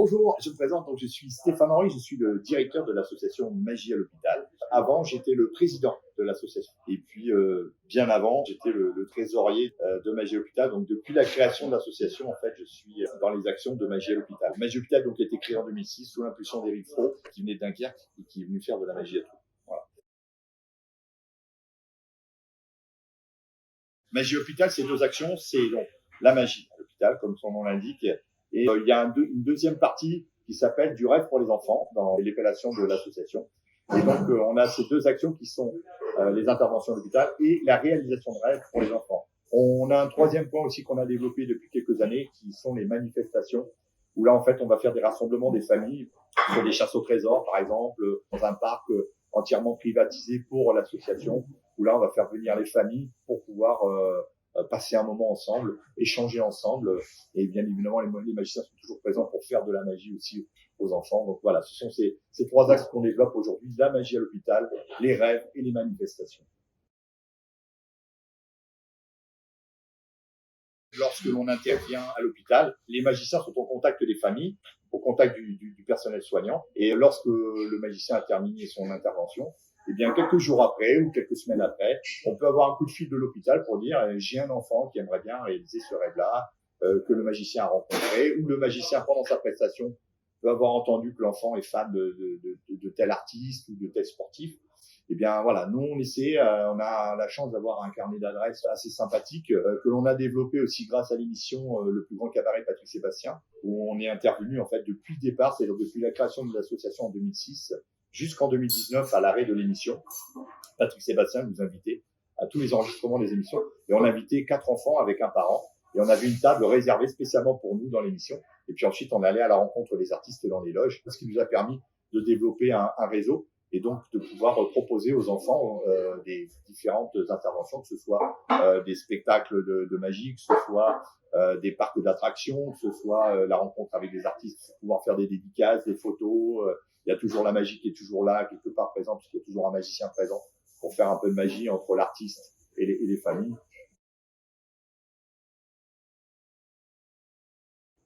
Bonjour, je me présente, donc je suis Stéphane Henry, je suis le directeur de l'association Magie à l'hôpital. Avant, j'étais le président de l'association. Et puis, bien avant, j'étais le trésorier de Magie à l'hôpital. Donc, depuis la création de l'association, en fait, je suis dans les actions de Magie à l'hôpital. Magie à l'hôpital, donc, a été créé en 2006 sous l'impulsion d'Éric Fro, qui venait de Dunkerque et qui est venu faire de la magie à tout. Voilà. Magie à l'hôpital, c'est deux actions. C'est donc la magie à l'hôpital, comme son nom l'indique. Et il y a une deuxième partie qui s'appelle du rêve pour les enfants dans l'épellation de l'association. Et donc, on a ces deux actions qui sont les interventions à l'hôpital et la réalisation de rêves pour les enfants. On a un troisième point aussi qu'on a développé depuis quelques années qui sont les manifestations où là, en fait, on va faire des rassemblements des familles sur des chasses au trésor, par exemple, dans un parc entièrement privatisé pour l'association, où là, on va faire venir les familles pour pouvoir passer un moment ensemble, échanger ensemble. Et bien évidemment, les magiciens sont toujours présents pour faire de la magie aussi aux enfants. Donc voilà, ce sont ces trois axes qu'on développe aujourd'hui, la magie à l'hôpital, les rêves et les manifestations. Lorsque l'on intervient à l'hôpital, les magiciens sont au contact des familles, au contact du personnel soignant. Et lorsque le magicien a terminé son intervention, eh bien, quelques jours après ou quelques semaines après, on peut avoir un coup de fil de l'hôpital pour dire j'ai un enfant qui aimerait bien réaliser ce rêve-là, que le magicien a rencontré, ou le magicien, pendant sa prestation, peut avoir entendu que l'enfant est fan de tel artiste ou de tel sportif. Eh bien voilà, nous on essaie, on a la chance d'avoir un carnet d'adresses assez sympathique que l'on a développé aussi grâce à l'émission Le plus grand cabaret Patrick Sébastien, où on est intervenu en fait depuis le départ, c'est-à-dire depuis la création de l'association en 2006 jusqu'en 2019 à l'arrêt de l'émission. Patrick Sébastien nous invitait à tous les enregistrements des émissions et on invitait 4 enfants avec un parent et on avait une table réservée spécialement pour nous dans l'émission. Et puis ensuite on allait à la rencontre des artistes dans les loges, ce qui nous a permis de développer un réseau et donc de pouvoir proposer aux enfants des différentes interventions, que ce soit des spectacles de magie, que ce soit des parcs d'attractions, que ce soit la rencontre avec des artistes, pouvoir faire des dédicaces, des photos. Il y a toujours la magie qui est toujours là, quelque part présente, puisqu'il y a toujours un magicien présent pour faire un peu de magie entre l'artiste et les familles.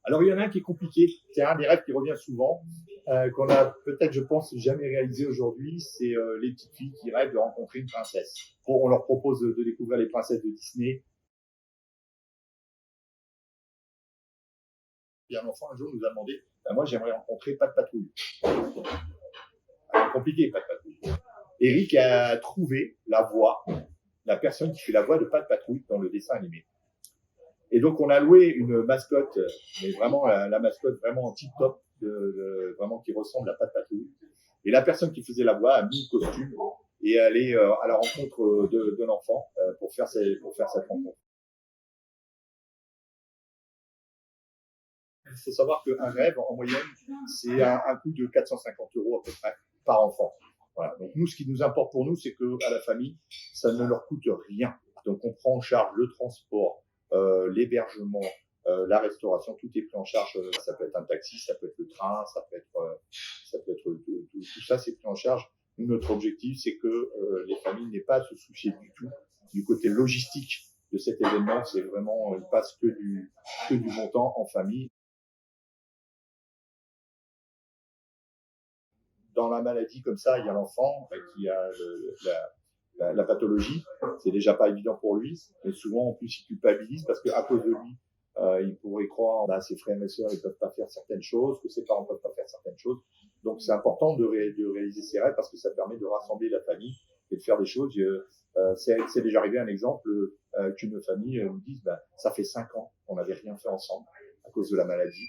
Alors, il y en a un qui est compliqué. C'est un des rêves qui revient souvent, qu'on a peut-être, je pense, jamais réalisé aujourd'hui. C'est les petites filles qui rêvent de rencontrer une princesse. On leur propose de découvrir les princesses de Disney. Et un enfant, un jour, nous a demandé, moi, j'aimerais rencontrer Pat Patrouille. Compliqué, Pat Patrouille. Eric a trouvé la voix, la personne qui fait la voix de Pat Patrouille dans le dessin animé. Et donc, on a loué une mascotte, mais vraiment la mascotte vraiment tip-top, vraiment qui ressemble à Pat Patrouille. Et la personne qui faisait la voix a mis le costume et allait à la rencontre de l'enfant pour faire cette rencontre. Il faut savoir qu'un rêve, en moyenne, c'est un coût de 450 € à peu près par enfant. Voilà. Donc nous, ce qui nous importe pour nous, c'est qu'à la famille, ça ne leur coûte rien. Donc on prend en charge le transport, l'hébergement, la restauration, tout est pris en charge. Ça peut être un taxi, ça peut être le train, ça peut être tout ça, c'est pris en charge. Nous, notre objectif, c'est que les familles n'aient pas à se soucier du tout du côté logistique de cet événement. C'est vraiment, il passe que du bon temps en famille. Dans la maladie comme ça, il y a l'enfant qui a la pathologie. C'est déjà pas évident pour lui, mais souvent en plus il culpabilise parce qu'à cause de lui, il pourrait croire à ses frères et sœurs ils peuvent pas faire certaines choses, que ses parents peuvent pas faire certaines choses. Donc c'est important de réaliser ses rêves parce que ça permet de rassembler la famille et de faire des choses. C'est déjà arrivé un exemple qu'une famille nous dise ça fait 5 ans qu'on n'avait rien fait ensemble à cause de la maladie.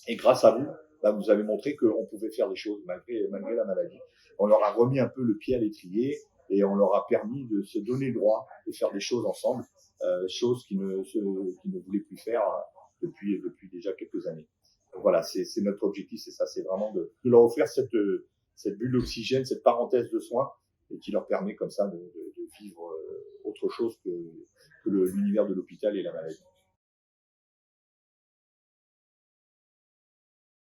Et grâce à vous, vous avez montré qu'on pouvait faire des choses malgré la maladie. On leur a remis un peu le pied à l'étrier et on leur a permis de se donner le droit de faire des choses ensemble, choses qu'ils ne voulaient plus faire depuis déjà quelques années. Donc voilà, c'est notre objectif, c'est ça, c'est vraiment de leur offrir cette bulle d'oxygène, cette parenthèse de soins, et qui leur permet comme ça de vivre autre chose que l'univers de l'hôpital et la maladie.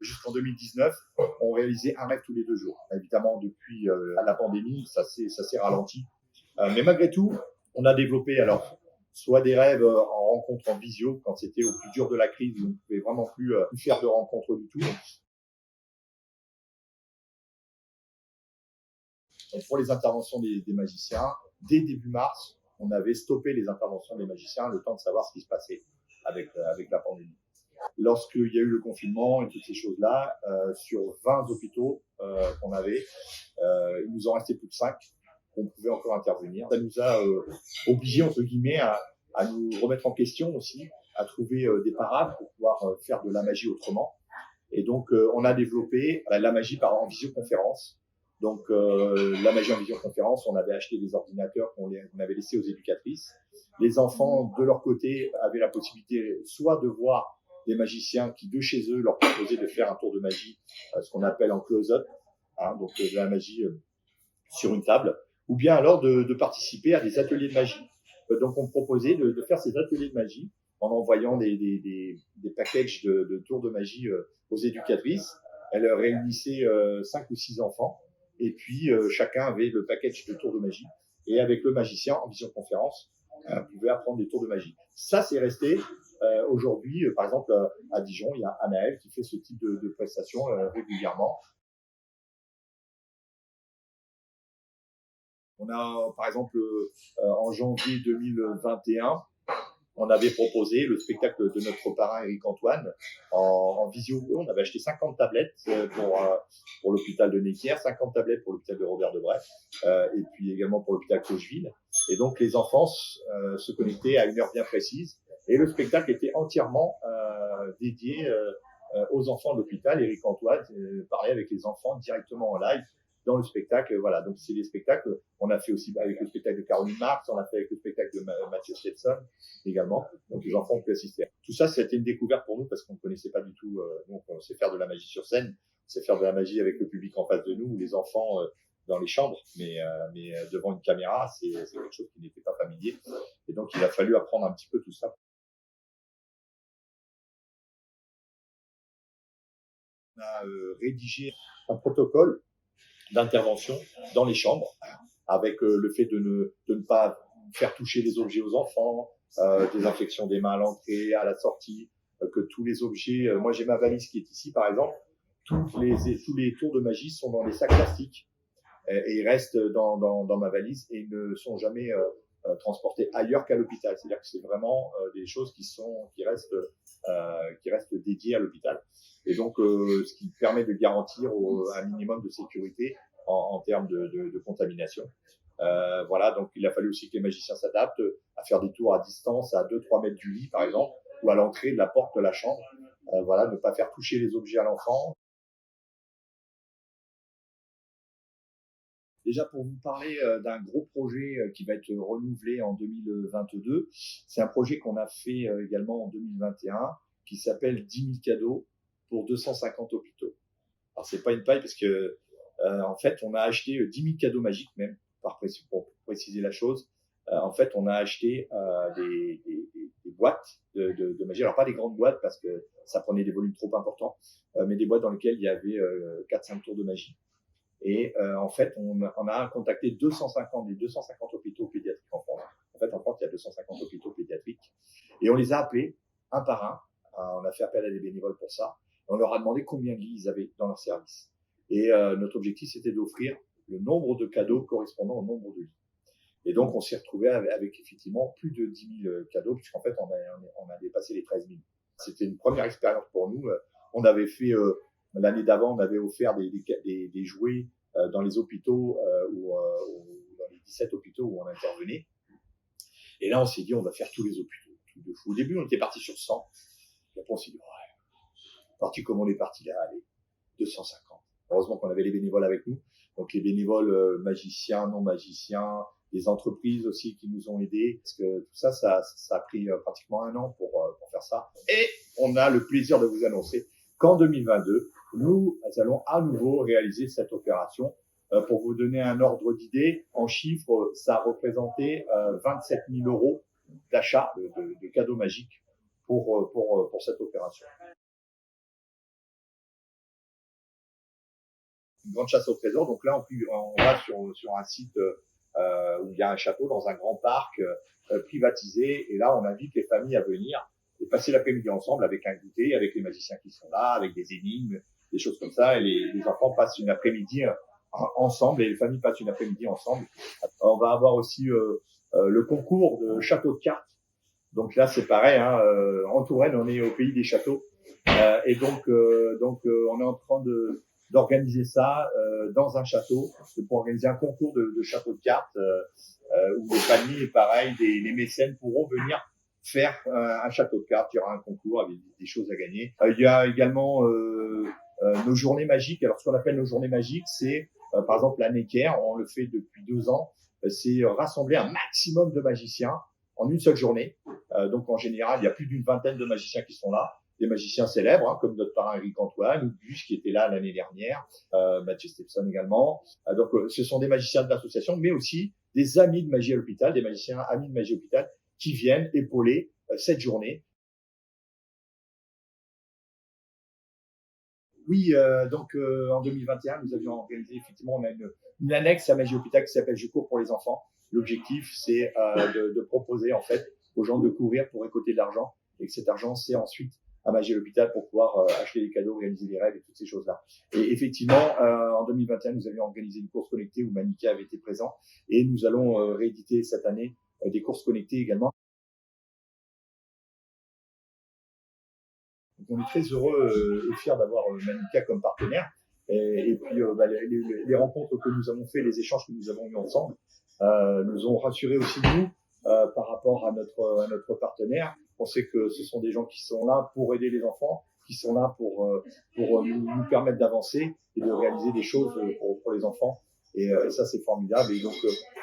Jusqu'en 2019, on réalisait un rêve tous les 2 jours. Évidemment, depuis la pandémie, ça s'est ralenti. Mais malgré tout, on a développé alors soit des rêves en rencontre en visio, quand c'était au plus dur de la crise, où on ne pouvait vraiment plus faire de rencontres du tout. Donc, pour les interventions des magiciens, dès début mars, on avait stoppé les interventions des magiciens, le temps de savoir ce qui se passait avec la pandémie. Lorsqu'il y a eu le confinement et toutes ces choses-là, sur 20 hôpitaux qu'on avait, il nous en restait plus que 5 qu'on pouvait encore intervenir. Ça nous a obligés, entre guillemets, à nous remettre en question aussi, à trouver des parades pour pouvoir faire de la magie autrement. Et donc, on a développé la magie en visioconférence. Donc, la magie en visioconférence, on avait acheté des ordinateurs qu'on avait laissés aux éducatrices. Les enfants, de leur côté, avaient la possibilité soit de voir des magiciens qui, de chez eux, leur proposaient de faire un tour de magie, ce qu'on appelle en close-up, hein, donc de la magie sur une table, ou bien alors de participer à des ateliers de magie. Donc, on proposait de faire ces ateliers de magie en envoyant des packages de tours de magie aux éducatrices. Elles réunissaient 5 ou 6 enfants, et puis chacun avait le package de tours de magie. Et avec le magicien, en visioconférence, on pouvait apprendre des tours de magie. Ça, c'est resté. Aujourd'hui, par exemple, à Dijon, il y a Anaël qui fait ce type de prestations régulièrement. On a, par exemple, en janvier 2021, on avait proposé le spectacle de notre parrain Éric Antoine en visio. On avait acheté 50 tablettes pour l'hôpital de Necker, 50 tablettes pour l'hôpital de Robert Debré, et puis également pour l'hôpital Clocheville. Et donc, les enfants se connectaient à une heure bien précise. Et le spectacle était entièrement dédié aux enfants de l'hôpital. Éric Antoine parlait avec les enfants directement en live dans le spectacle. Voilà, donc c'est des spectacles. On a fait aussi avec le spectacle de Caroline Marx, on a fait avec le spectacle de Mathieu Stetson également. Donc les enfants ont pu assister. Tout ça, c'était une découverte pour nous parce qu'on ne connaissait pas du tout. Donc on sait faire de la magie sur scène, on sait faire de la magie avec le public en face de nous ou les enfants dans les chambres, mais devant une caméra, c'est quelque chose qui n'était pas familier. Et donc il a fallu apprendre un petit peu tout ça. On a rédigé un protocole d'intervention dans les chambres, avec le fait de ne pas faire toucher les objets aux enfants, désinfection des mains à l'entrée, à la sortie, que tous les objets, moi j'ai ma valise qui est ici par exemple, tous les tours de magie sont dans des sacs plastiques et ils restent dans ma valise et ils ne sont jamais transportés ailleurs qu'à l'hôpital. C'est-à-dire que c'est vraiment des choses qui restent dédiées à l'hôpital. Et donc, ce qui permet de garantir un minimum de sécurité en termes de contamination. Voilà, donc il a fallu aussi que les magiciens s'adaptent à faire des tours à distance, à 2-3 mètres du lit, par exemple, ou à l'entrée de la porte de la chambre. Voilà, ne pas faire toucher les objets à l'enfant. Déjà, pour vous parler d'un gros projet qui va être renouvelé en 2022, c'est un projet qu'on a fait également en 2021 qui s'appelle 10 000 cadeaux pour 250 hôpitaux. Alors, c'est pas une paille parce que, en fait, on a acheté 10 000 cadeaux magiques même, pour préciser la chose. En fait, on a acheté des boîtes de magie. Alors, pas des grandes boîtes parce que ça prenait des volumes trop importants, mais des boîtes dans lesquelles il y avait 4-5 tours de magie. Et en fait, on a contacté 250 hôpitaux pédiatriques en France. En fait, en France, il y a 250 hôpitaux pédiatriques. Et on les a appelés un par un. On a fait appel à des bénévoles pour ça. Et on leur a demandé combien de lits ils avaient dans leur service. Et notre objectif, c'était d'offrir le nombre de cadeaux correspondant au nombre de lits. Et donc, on s'est retrouvé avec effectivement plus de 10 000 cadeaux, puisqu'en fait, on a dépassé les 13 000. C'était une première expérience pour nous. On avait fait... L'année d'avant, on avait offert des jouets dans les hôpitaux ou dans les 17 hôpitaux où on intervenait. Et là, on s'est dit, on va faire tous les hôpitaux. Tout de fou. Au début, on était parti sur 100. Et après, on s'est dit, ouais, parti comme on est parti là, allez, 250. Heureusement qu'on avait les bénévoles avec nous. Donc, les bénévoles magiciens, non magiciens, des entreprises aussi qui nous ont aidés. Parce que tout ça, ça a pris pratiquement 1 an pour faire ça. Et on a le plaisir de vous annoncer qu'en 2022, nous allons à nouveau réaliser cette opération. Pour vous donner un ordre d'idée, en chiffres, ça a représenté 27 000 euros d'achat de cadeaux magiques pour cette opération. Une grande chasse au trésor. Donc là, on va sur un site où il y a un château dans un grand parc privatisé. Et là, on invite les familles à venir et passer l'après-midi ensemble avec un goûter, avec les magiciens qui sont là, avec des énigmes, des choses comme ça. Et les enfants passent une après-midi ensemble et les familles passent une après-midi ensemble. On va avoir aussi le concours de château de cartes. Donc là, c'est pareil. En Touraine, on est au pays des châteaux. Et donc, on est en train d'organiser ça dans un château, pour organiser un concours de château de cartes où les familles, pareil, les mécènes pourront venir faire un château de cartes. Il y aura un concours avec des choses à gagner. Il y a également nos journées magiques. Alors, ce qu'on appelle nos journées magiques, c'est par exemple la Necker. On le fait depuis 2 ans. C'est rassembler un maximum de magiciens en une seule journée. Donc, en général, il y a plus d'une vingtaine de magiciens qui sont là. Des magiciens célèbres, comme notre parrain Eric Antoine, ou Gus qui était là l'année dernière, Mathieu Stepson également. Donc, ce sont des magiciens de l'association, mais aussi des amis de Magie à l'hôpital, des magiciens amis de Magie à l'hôpital, qui viennent épauler cette journée. Oui, en 2021, nous avions organisé, effectivement, on a une annexe à Magie à l'hôpital qui s'appelle Je cours pour les enfants. L'objectif, c'est de proposer, en fait, aux gens de courir pour récolter de l'argent, et que cet argent, c'est ensuite à Magie à l'hôpital pour pouvoir acheter des cadeaux, réaliser des rêves et toutes ces choses-là. Et effectivement, en 2021, nous avions organisé une course connectée où Manika avait été présent, et nous allons rééditer cette année des courses connectées également. Donc, on est très heureux et fiers d'avoir Manika comme partenaire. Et puis, les rencontres que nous avons fait, les échanges que nous avons eus ensemble, nous ont rassurés aussi nous par rapport à notre partenaire. On sait que ce sont des gens qui sont là pour aider les enfants, qui sont là pour nous permettre d'avancer et de réaliser des choses pour les enfants. Et ça, c'est formidable. Et donc,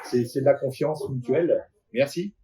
c'est de la confiance mutuelle. Merci.